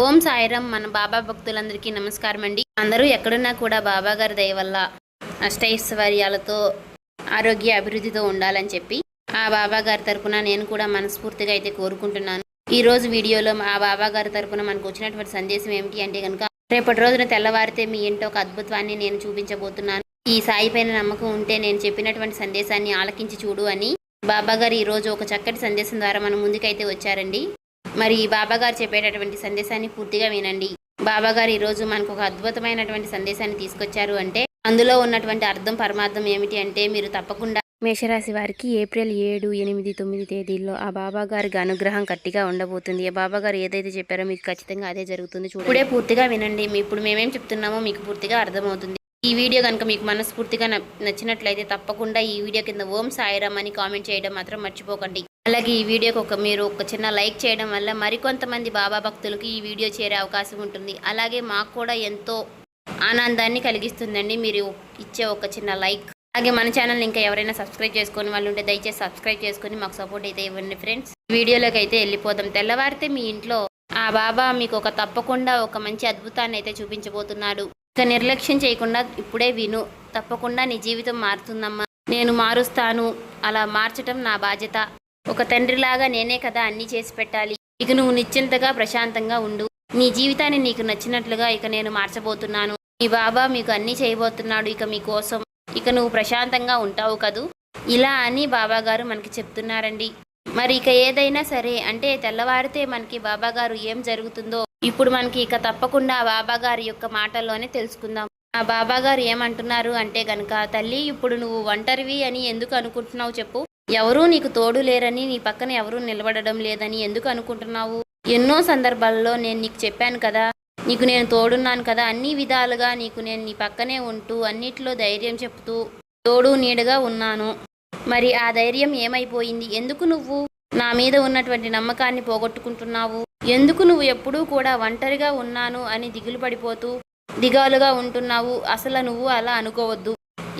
ఓం సాయిరాం. మన బాబా భక్తులందరికీ నమస్కారం అండి. అందరూ ఎక్కడున్నా కూడా బాబా గారి దయ వల్ల అష్టైశ్వర్యాలతో ఆరోగ్య అభివృద్ధితో ఉండాలని చెప్పి ఆ బాబా గారి తరపున నేను కూడా మనస్ఫూర్తిగా అయితే కోరుకుంటున్నాను. ఈ రోజు వీడియోలో ఆ బాబా గారి తరపున మనకు వచ్చినటువంటి సందేశం ఏమిటి అంటే కనుక, రేపటి రోజున తెల్లవారితే మీ ఇంట్లో ఒక అద్భుతాన్ని నేను చూపించబోతున్నాను. ఈ సాయి పైన నమ్మకం ఉంటే నేను చెప్పినటువంటి సందేశాన్ని ఆలకించి చూడు అని బాబా గారు ఈ రోజు ఒక చక్కటి సందేశం ద్వారా మన ముందుకైతే వచ్చారండి. మరి బాబాగారు చెప్పేటటువంటి సందేశాన్ని పూర్తిగా వినండి. బాబాగారు ఈరోజు మనకు ఒక అద్భుతమైనటువంటి సందేశాన్ని తీసుకొచ్చారు. అంటే అందులో ఉన్నటువంటి అర్థం పరమార్థం ఏమిటి అంటే, మీరు తప్పకుండా మేషరాశి వారికి ఏప్రిల్ 7, 8, 9 తేదీల్లో ఆ బాబాగారికి అనుగ్రహం గట్టిగా ఉండబోతుంది. ఆ బాబాగారు ఏదైతే చెప్పారో మీకు ఖచ్చితంగా అదే జరుగుతుంది. ఇప్పుడే పూర్తిగా వినండి. ఇప్పుడు మేమేం చెప్తున్నామో మీకు పూర్తిగా అర్థమవుతుంది. ఈ వీడియో కనుక మీకు మనస్ఫూర్తిగా నచ్చినట్లయితే తప్పకుండా ఈ వీడియో కింద ఓం సాయిరామ్ అని కామెంట్ చేయడం మాత్రం మర్చిపోకండి. అలాగే ఈ వీడియోకి మీరు ఒక చిన్న లైక్ చేయడం వల్ల మరికొంతమంది బాబా భక్తులకి ఈ వీడియో చేరే అవకాశం ఉంటుంది. అలాగే మాకు కూడా ఎంతో ఆనందాన్ని కలిగిస్తుందండి మీరు ఇచ్చే ఒక చిన్న లైక్. అలాగే మన ఛానల్ ఇంకా ఎవరైనా సబ్స్క్రైబ్ చేసుకొని వాళ్ళు ఉంటే దయచేసి సబ్స్క్రైబ్ చేసుకొని మాకు సపోర్ట్ అయితే ఇవ్వండి ఫ్రెండ్స్. వీడియోలోకి అయితే వెళ్ళిపోదాం. తెల్లవారితే మీ ఇంట్లో ఆ బాబా మీకు తప్పకుండా ఒక మంచి అద్భుతాన్ని అయితే చూపించబోతున్నాడు. ఇక నిర్లక్ష్యం చేయకుండా ఇప్పుడే విను. తప్పకుండా నీ జీవితం మారుతుందమ్మా. నేను మారుస్తాను. అలా మార్చటం నా బాధ్యత. ఒక తండ్రిలాగా నేనే కదా అన్నీ చేసి పెట్టాలి. ఇక నువ్వు నిశ్చింతగా ప్రశాంతంగా ఉండు. నీ జీవితాన్ని నీకు నచ్చినట్లుగా ఇక నేను మార్చబోతున్నాను. నీ బాబా మీకు అన్నీ చేయబోతున్నాడు ఇక మీకోసం. ఇక నువ్వు ప్రశాంతంగా ఉంటావు కదూ, ఇలా అని బాబా గారు మనకి చెప్తున్నారండి. మరి ఇక ఏదైనా సరే అంటే తెల్లవారితే మనకి బాబా గారు ఏం జరుగుతుందో ఇప్పుడు మనకి ఇక తప్పకుండా ఆ బాబా గారి యొక్క మాటల్లోనే తెలుసుకుందాం. ఆ బాబా గారు ఏమంటున్నారు అంటే గనక, తల్లి ఇప్పుడు నువ్వు ఒంటరివి అని ఎందుకు అనుకుంటున్నావు చెప్పు. ఎవరూ నీకు తోడు లేరని, నీ పక్కన ఎవరూ నిలబడడం లేదని ఎందుకు అనుకుంటున్నావు? ఎన్నో సందర్భాల్లో నేను నీకు చెప్పాను కదా, నీకు నేను తోడున్నాను కదా, అన్ని విధాలుగా నీకు నేను నీ పక్కనే ఉంటూ అన్నిట్లో ధైర్యం చెప్తూ తోడు నీడగా ఉన్నాను. మరి ఆ ధైర్యం ఏమైపోయింది? ఎందుకు నువ్వు నా మీద ఉన్నటువంటి నమ్మకాన్ని పోగొట్టుకుంటున్నావు? ఎందుకు నువ్వు ఎప్పుడూ కూడా ఒంటరిగా ఉన్నాను అని దిగులు పడిపోతూ దిగాలుగా ఉంటున్నావు? అసలు నువ్వు అలా అనుకోవద్దు.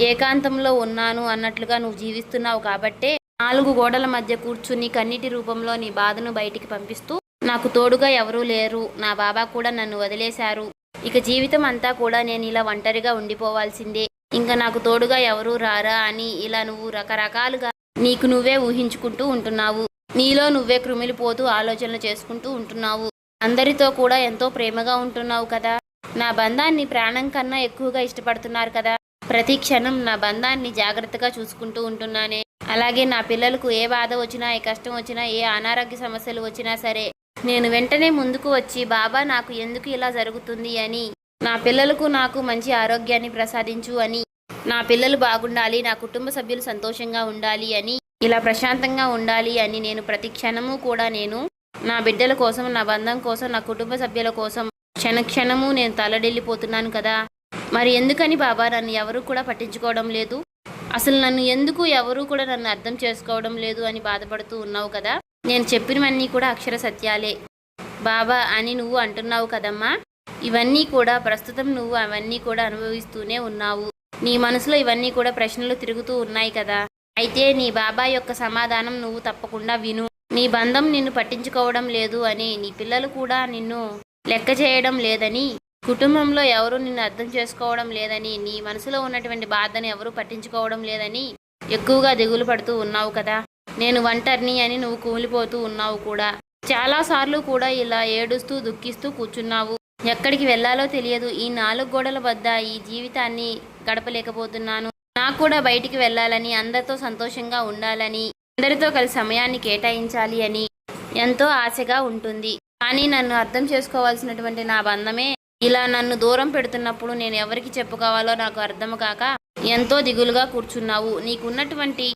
ఏకాంతంలో ఉన్నాను అన్నట్లుగా నువ్వు జీవిస్తున్నావు కాబట్టే 4 గోడల మధ్య కూర్చుని కన్నీటి రూపంలో నీ బాధను బయటికి పంపిస్తూ, నాకు తోడుగా ఎవరూ లేరు, నా బాబా కూడా నన్ను వదిలేశారు, ఇక జీవితం అంతా కూడా నేను ఇలా ఒంటరిగా ఉండిపోవాల్సిందే, ఇంకా నాకు తోడుగా ఎవరూ రారా అని ఇలా నువ్వు రకరకాలుగా నీకు నువ్వే ఊహించుకుంటూ ఉంటున్నావు. నీలో నువ్వే కృమిలిపోతూ ఆలోచనలు చేసుకుంటూ ఉంటున్నావు. అందరితో కూడా ఎంతో ప్రేమగా ఉంటున్నావు కదా, నా బంధాన్ని ప్రాణం కన్నా ఎక్కువగా ఇష్టపడుతున్నారు కదా, ప్రతి క్షణం నా బంధాన్ని జాగ్రత్తగా చూసుకుంటూ ఉంటున్నానే. అలాగే నా పిల్లలకు ఏ బాధ వచ్చినా, ఏ కష్టం వచ్చినా, ఏ అనారోగ్య సమస్యలు వచ్చినా సరే నేను వెంటనే ముందుకు వచ్చి, బాబా నాకు ఎందుకు ఇలా జరుగుతుంది అని, నా పిల్లలకు నాకు మంచి ఆరోగ్యాన్ని ప్రసాదించు అని, నా పిల్లలు బాగుండాలి, నా కుటుంబ సభ్యులు సంతోషంగా ఉండాలి అని, ఇలా ప్రశాంతంగా ఉండాలి అని నేను ప్రతి క్షణము కూడా నేను నా బిడ్డల కోసం, నా బంధం కోసం, నా కుటుంబ సభ్యుల కోసం క్షణక్షణము నేను తలడెళ్ళిపోతున్నాను కదా. మరి ఎందుకని బాబా నన్ను ఎవరు కూడా పట్టించుకోవడం లేదు, అసలు నన్ను ఎందుకు ఎవరు కూడా నన్ను అర్థం చేసుకోవడం లేదు అని బాధపడుతూ ఉన్నావు కదా. నేను చెప్పినవన్నీ కూడా అక్షర సత్యాలే బాబా అని నువ్వు అంటున్నావు కదమ్మా. ఇవన్నీ కూడా ప్రస్తుతం నువ్వు అవన్నీ కూడా అనుభవిస్తూనే ఉన్నావు. నీ మనసులో ఇవన్నీ కూడా ప్రశ్నలు తిరుగుతూ ఉన్నాయి కదా. అయితే నీ బాబా యొక్క సమాధానం నువ్వు తప్పకుండా విను. నీ బంధం నిన్ను పట్టించుకోవడం లేదు అని, నీ పిల్లలు కూడా నిన్ను లెక్క చేయడం లేదని, కుటుంబంలో ఎవరు నిన్ను అర్థం చేసుకోవడం లేదని, నీ మనసులో ఉన్నటువంటి బాధని ఎవరు పట్టించుకోవడం లేదని ఎక్కువగా దిగులు పడుతూ ఉన్నావు కదా. నేను ఒంటరిని అని నువ్వు కూలిపోతూ ఉన్నావు కూడా. చాలాసార్లు కూడా ఇలా ఏడుస్తూ దుఃఖిస్తూ కూర్చున్నావు. ఎక్కడికి వెళ్ళాలో తెలియదు. ఈ 4 గోడల వద్ద ఈ జీవితాన్ని గడపలేకపోతున్నాను. నాకు కూడా బయటికి వెళ్ళాలని, అందరితో సంతోషంగా ఉండాలని, అందరితో కలిసి సమయాన్ని కేటాయించాలి అని ఎంతో ఆశగా ఉంటుంది. కానీ నన్ను అర్థం చేసుకోవాల్సినటువంటి నా బంధమే ఇలా నన్ను దూరం పెడుతున్నప్పుడు నేను ఎవరికి చెప్పుకోవాలో నాకు అర్థం కాక ఎంతో దిగులుగా కూర్చున్నావు. నీకున్నటువంటి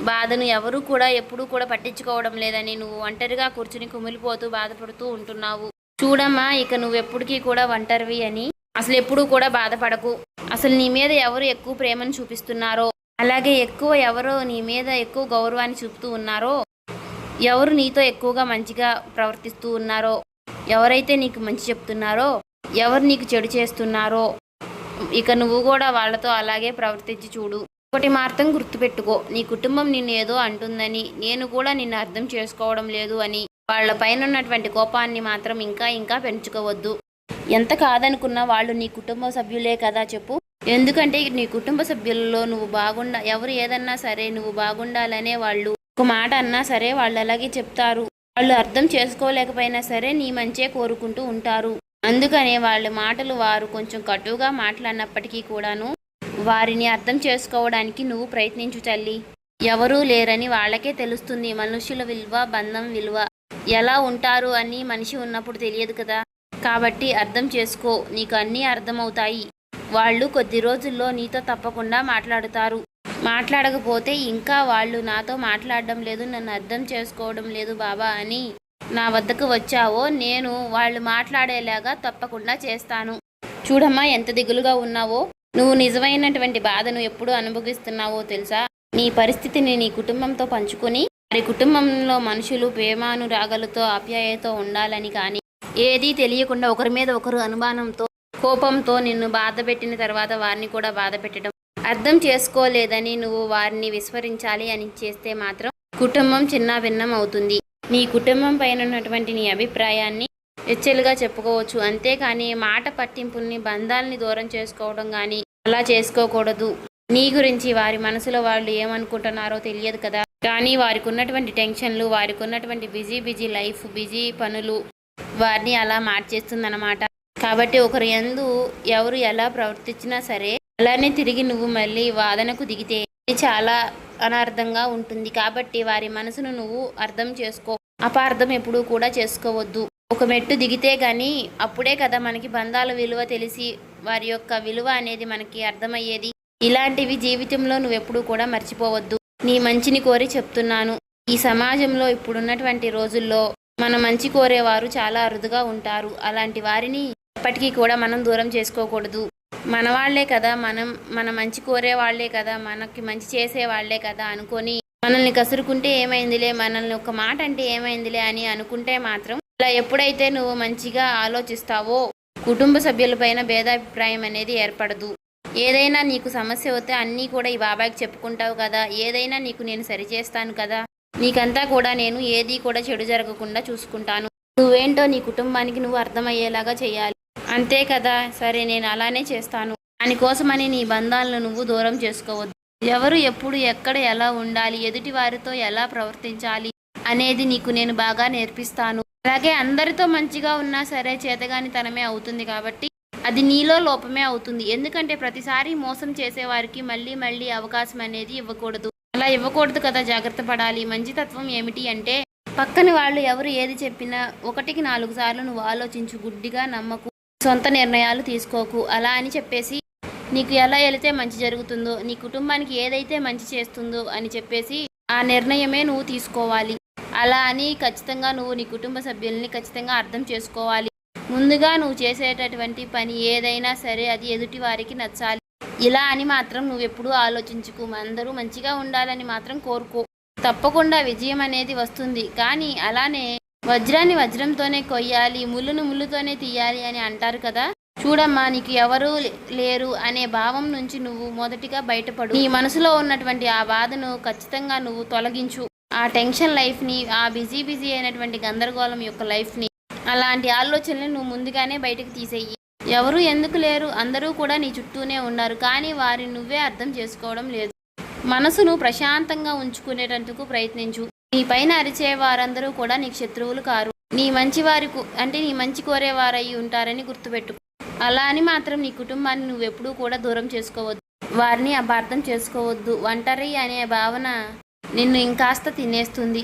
బాధను ఎవరు కూడా ఎప్పుడూ కూడా పట్టించుకోవడం లేదని నువ్వు ఒంటరిగా కూర్చుని కుమిలిపోతూ బాధపడుతూ ఉంటున్నావు. చూడమ్మా, ఇక నువ్వెప్పటికీ కూడా ఒంటరివి అని అసలు ఎప్పుడూ కూడా బాధపడకు. అసలు నీ మీద ఎవరు ఎక్కువ ప్రేమను చూపిస్తున్నారో, అలాగే ఎవరు నీ మీద ఎక్కువ గౌరవాన్ని చూపుతూ ఉన్నారో, ఎవరు నీతో ఎక్కువగా మంచిగా ప్రవర్తిస్తూ ఉన్నారో, ఎవరైతే నీకు మంచి చెప్తున్నారో, ఎవరు నీకు చెడు చేస్తున్నారో, ఇక నువ్వు కూడా వాళ్ళతో అలాగే ప్రవర్తించి చూడు. ఒకటి మాత్రం గుర్తుపెట్టుకో, నీ కుటుంబం నిన్ను ఏదో అంటుందని, నేను కూడా నిన్ను అర్థం చేసుకోవడం లేదు అని, వాళ్ళ పైన ఉన్నటువంటి కోపాన్ని మాత్రం ఇంకా ఇంకా పెంచుకోవద్దు. ఎంత కాదనుకున్నా వాళ్ళు నీ కుటుంబ సభ్యులే కదా చెప్పు. ఎందుకంటే నీ కుటుంబ సభ్యులలో నువ్వు ఎవరు ఏదన్నా సరే నువ్వు బాగుండాలనే వాళ్ళు ఒక మాట అన్నా సరే వాళ్ళు అలాగే చెప్తారు. వాళ్ళు అర్థం చేసుకోలేకపోయినా సరే నీ మంచే కోరుకుంటూ ఉంటారు. అందుకనే వాళ్ళ మాటలు వారు కొంచెం కటువుగా మాట్లాడినప్పటికీ కూడాను వారిని అర్థం చేసుకోవడానికి నువ్వు ప్రయత్నించు తల్లి. ఎవరూ లేరని వాళ్ళకే తెలుస్తుంది మనుషుల విలువ, బంధం విలువ. ఎలా ఉంటారు అని మనిషి ఉన్నప్పుడు తెలియదు కదా. కాబట్టి అర్థం చేసుకో, నీకు అన్నీ అర్థమవుతాయి. వాళ్ళు కొద్ది రోజుల్లో నీతో తప్పకుండా మాట్లాడుతారు. మాట్లాడకపోతే ఇంకా వాళ్ళు నాతో మాట్లాడడం లేదు, నన్ను అర్థం చేసుకోవడం లేదు బాబా అని నా వద్దకు వచ్చావో నేను వాళ్ళు మాట్లాడేలాగా తప్పకుండా చేస్తాను. చూడమ్మా ఎంత దిగులుగా ఉన్నావో. నువ్వు నిజమైనటువంటి బాధను ఎప్పుడు అనుభవిస్తున్నావో తెలుసా. నీ పరిస్థితిని నీ కుటుంబంతో పంచుకొని వారి కుటుంబంలో మనుషులు ప్రేమానురాగాలతో ఆప్యాయతో ఉండాలని కానీ ఏదీ తెలియకుండా ఒకరి మీద ఒకరు అనుమానంతో కోపంతో నిన్ను బాధ పెట్టిన తర్వాత వారిని కూడా బాధ పెట్టడం, అర్థం చేసుకోలేదని నువ్వు వారిని విస్మరించాలి అని చేస్తే మాత్రం కుటుంబం చిన్న భిన్నం అవుతుంది. నీ కుటుంబం పైన ఉన్నటువంటి నీ అభిప్రాయాన్ని ఎచ్చెలుగా చెప్పుకోవచ్చు. అంతేకాని మాట పట్టింపుల్ని, బంధాలని దూరం చేసుకోవడం కానీ అలా చేసుకోకూడదు. నీ గురించి వారి మనసులో వాళ్ళు ఏమనుకుంటున్నారో తెలియదు కదా. కానీ వారికి ఉన్నటువంటి టెన్షన్లు, వారికి ఉన్నటువంటి బిజీ లైఫ్, బిజీ పనులు వారిని అలా మార్చేస్తుందన్నమాట. కాబట్టి ఒకరు ఎవరు ఎలా ప్రవర్తించినా సరే అలానే తిరిగి నువ్వు మళ్ళీ వాదనకు దిగితే ఇది చాలా అనార్థంగా ఉంటుంది. కాబట్టి వారి మనసును నువ్వు అర్థం చేసుకో. అపార్థం ఎప్పుడూ కూడా చేసుకోవద్దు. ఒక మెట్టు దిగితే గానీ అప్పుడే కదా మనకి బంధాల విలువ తెలిసి వారి యొక్క విలువ అనేది మనకి అర్థమయ్యేది. ఇలాంటివి జీవితంలో నువ్వెప్పుడూ కూడా మర్చిపోవద్దు. నీ మంచిని కోరి చెప్తున్నాను. ఈ సమాజంలో ఇప్పుడున్నటువంటి రోజుల్లో మన మంచి కోరేవారు చాలా అరుదుగా ఉంటారు. అలాంటి వారిని ఎప్పటికీ కూడా మనం దూరం చేసుకోకూడదు. మన వాళ్లే కదా, మన మంచి కోరే వాళ్లే కదా, మనకి మంచి చేసే వాళ్లే కదా అనుకొని మనల్ని కసురుకుంటే ఏమైందిలే, మనల్ని ఒక మాట అంటే ఏమైందిలే అని అనుకుంటే మాత్రం అలా ఎప్పుడైతే నువ్వు మంచిగా ఆలోచిస్తావో కుటుంబ సభ్యులపైన భేదాభిప్రాయం అనేది ఏర్పడదు. ఏదైనా నీకు సమస్య వస్తే అన్నీ కూడా ఈ బాబాయ్కి చెప్పుకుంటావు కదా, ఏదైనా నీకు నేను సరిచేస్తాను కదా, నీకంతా కూడా నేను ఏది కూడా చెడు జరగకుండా చూసుకుంటాను. నువ్వేంటో నీ కుటుంబానికి నువ్వు అర్థమయ్యేలాగా చేయాలి. అంతే కదా, సరే నేను అలానే చేస్తాను. దానికోసమని నీ బంధాలను నువ్వు దూరం చేసుకోవద్దు. ఎవరు ఎప్పుడు ఎక్కడ ఎలా ఉండాలి, ఎదుటి వారితో ఎలా ప్రవర్తించాలి అనేది నీకు నేను బాగా నేర్పిస్తాను. అలాగే అందరితో మంచిగా ఉన్నా సరే చేతగాని తనమే అవుతుంది కాబట్టి అది నీలో లోపమే అవుతుంది. ఎందుకంటే ప్రతిసారి మోసం చేసేవారికి మళ్ళీ అవకాశం అనేది ఇవ్వకూడదు. అలా ఇవ్వకూడదు కదా, జాగ్రత్త పడాలి. మంచితత్వం ఏమిటి అంటే పక్కన వాళ్ళు ఎవరు ఏది చెప్పినా 1కి 4 సార్లు నువ్వు ఆలోచించు. గుడ్డిగా నమ్మకు, సొంత నిర్ణయాలు తీసుకోకు. అలా అని చెప్పేసి నీకు ఎలా వెళితే మంచి జరుగుతుందో, నీ కుటుంబానికి ఏదైతే మంచి చేస్తుందో అని చెప్పేసి ఆ నిర్ణయమే నువ్వు తీసుకోవాలి. అలా అని ఖచ్చితంగా నువ్వు నీ కుటుంబ సభ్యుల్ని ఖచ్చితంగా అర్థం చేసుకోవాలి. ముందుగా నువ్వు చేసేటటువంటి పని ఏదైనా సరే అది ఎదుటి వారికి నచ్చాలి. ఇలా అని మాత్రం నువ్వెప్పుడూ ఆలోచించుకు. అందరూ మంచిగా ఉండాలని మాత్రం కోరుకో. తప్పకుండా విజయం అనేది వస్తుంది. కానీ అలానే వజ్రాన్ని వజ్రంతోనే కొయ్యాలి, ముళ్ళును ముళ్ళుతోనే తీయాలి అని అంటారు కదా. చూడమ్మా, నీకు ఎవరూ లేరు అనే భావం నుంచి నువ్వు మొదటిగా బయటపడు. నీ మనసులో ఉన్నటువంటి ఆ బాధను ఖచ్చితంగా నువ్వు తొలగించు. ఆ టెన్షన్ లైఫ్ని, ఆ బిజీ అయినటువంటి గందరగోళం యొక్క లైఫ్ని, అలాంటి ఆలోచనలు నువ్వు ముందుగానే బయటకు తీసేయి. ఎవరు ఎందుకు లేరు, అందరూ కూడా నీ చుట్టూనే ఉన్నారు. కానీ వారిని నువ్వే అర్థం చేసుకోవడం లేదు. మనసును ప్రశాంతంగా ఉంచుకునేటందుకు ప్రయత్నించు. నీ పైన అరిచే వారందరూ కూడా నీకు శత్రువులు కారు. నీ మంచి కోరేవారై ఉంటారని గుర్తుపెట్టుకో. అలా అని మాత్రం నీ కుటుంబాన్ని నువ్వెప్పుడూ కూడా దూరం చేసుకోవద్దు. వారిని అపార్థం చేసుకోవద్దు. ఒంటరి అనే భావన నిన్ను ఇంకాస్త తినేస్తుంది.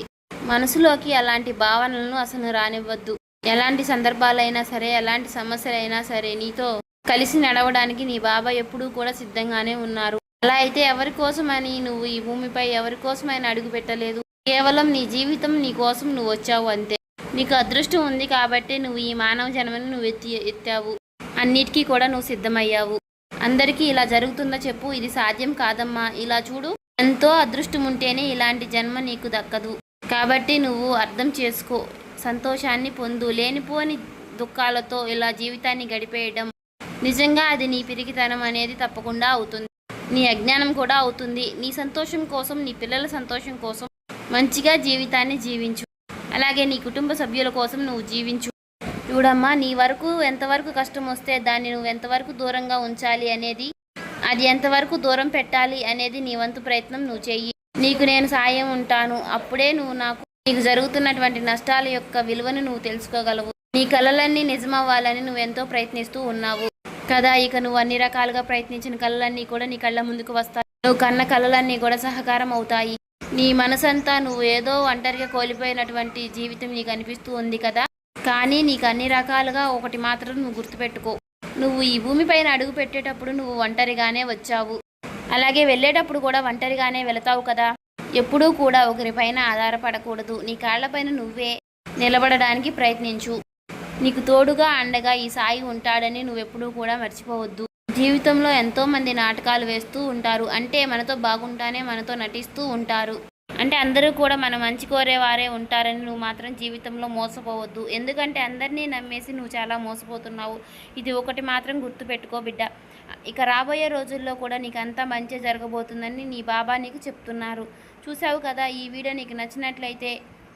మనసులోకి అలాంటి భావనలను అసలు రానివ్వద్దు. ఎలాంటి సందర్భాలైనా సరే, ఎలాంటి సమస్యలైనా సరే నీతో కలిసి నడవడానికి నీ బాబా ఎప్పుడూ కూడా సిద్ధంగానే ఉన్నారు. అలా అయితే ఎవరి కోసమని నువ్వు ఈ భూమిపై ఎవరి కోసమైనా అడుగు పెట్టలేదు. కేవలం నీ జీవితం, నీ కోసం నువ్వు వచ్చావు అంతే. నీకు అదృష్టం ఉంది కాబట్టి నువ్వు ఈ మానవ జన్మని నువ్వు ఎత్తావు. అన్నిటికీ కూడా నువ్వు సిద్ధమయ్యావు. అందరికీ ఇలా జరుగుతుందో చెప్పు? ఇది సాధ్యం కాదమ్మా. ఇలా చూడు, ఎంతో అదృష్టం ఉంటేనే ఇలాంటి జన్మ నీకు దక్కదు. కాబట్టి నువ్వు అర్థం చేసుకో, సంతోషాన్ని పొందు. లేనిపోని దుఃఖాలతో ఇలా జీవితాన్ని గడిపేయడం నిజంగా అది నీ పిరికితనం అనేది తప్పకుండా అవుతుంది. నీ అజ్ఞానం కూడా అవుతుంది. నీ సంతోషం కోసం, నీ పిల్లల సంతోషం కోసం మంచిగా జీవితాన్ని జీవించు. అలాగే నీ కుటుంబ సభ్యుల కోసం నువ్వు జీవించు. చూడమ్మా, నీ వరకు ఎంతవరకు కష్టం వస్తే దాన్ని నువ్వు ఎంతవరకు దూరంగా ఉంచాలి అనేది, అది ఎంతవరకు దూరం పెట్టాలి అనేది నీ వంతు ప్రయత్నం నువ్వు చెయ్యి. నీకు నేను సాయం ఉంటాను. అప్పుడే నువ్వు నీకు జరుగుతున్నటువంటి నష్టాల యొక్క విలువను నువ్వు తెలుసుకోగలవు. నీ కలలన్నీ నిజమవ్వాలని నువ్వెంతో ప్రయత్నిస్తూ ఉన్నావు కదా. ఇక నువ్వు అన్ని రకాలుగా ప్రయత్నించిన కళలన్నీ కూడా నీ కళ్ళ ముందుకు వస్తాయి. నువ్వు కన్న కళలన్నీ కూడా సహకారం అవుతాయి. నీ మనసంతా నువ్వు ఏదో ఒంటరిగా కోల్పోయినటువంటి జీవితం నీకు అనిపిస్తూ ఉంది కదా. కానీ నీకు అన్ని రకాలుగా ఒకటి మాత్రం నువ్వు గుర్తుపెట్టుకో, నువ్వు ఈ భూమిపైన అడుగు పెట్టేటప్పుడు నువ్వు ఒంటరిగానే వచ్చావు, అలాగే వెళ్ళేటప్పుడు కూడా ఒంటరిగానే వెళతావు కదా. ఎప్పుడూ కూడా ఒకరిపైన ఆధారపడకూడదు. నీ కాళ్లపైన నువ్వే నిలబడడానికి ప్రయత్నించు. నీకు తోడుగా అండగా ఈ సాయి ఉంటాడని నువ్వెప్పుడూ కూడా మర్చిపోవద్దు. జీవితంలో ఎంతోమంది నాటకాలు వేస్తూ ఉంటారు. అంటే మనతో బాగుంటానే మనతో నటిస్తూ ఉంటారు. అంటే అందరూ కూడా మన మంచి కోరేవారే ఉంటారని నువ్వు మాత్రం జీవితంలో మోసపోవద్దు. ఎందుకంటే అందరినీ నమ్మేసి నువ్వు చాలా మోసపోతున్నావు. ఇది ఒకటి మాత్రం గుర్తుపెట్టుకో బిడ్డ. ఇక రాబోయే రోజుల్లో కూడా నీకు అంతా మంచి జరగబోతుందని నీ బాబా నీకు చెప్తున్నారు. చూసావు కదా. ఈ వీడియో నీకు నచ్చినట్లయితే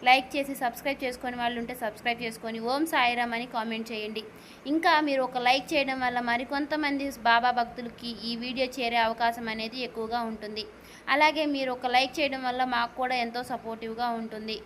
లైక్ చేసి సబ్స్క్రైబ్ చేసుకొని వాళ్ళు ఉంటే సబ్స్క్రైబ్ చేసుకొని ఓం సాయిరామ్ అని కామెంట్ చేయండి. ఇంకా మీరు ఒక లైక్ చేయడం వల్ల మరికొంతమంది బాబా భక్తులకి ఈ వీడియో చేరే అవకాశం అనేది ఎక్కువగా ఉంటుంది. అలాగే మీరు ఒక లైక్ చేయడం వల్ల మాకు కూడా ఎంతో సపోర్టివ్గా ఉంటుంది.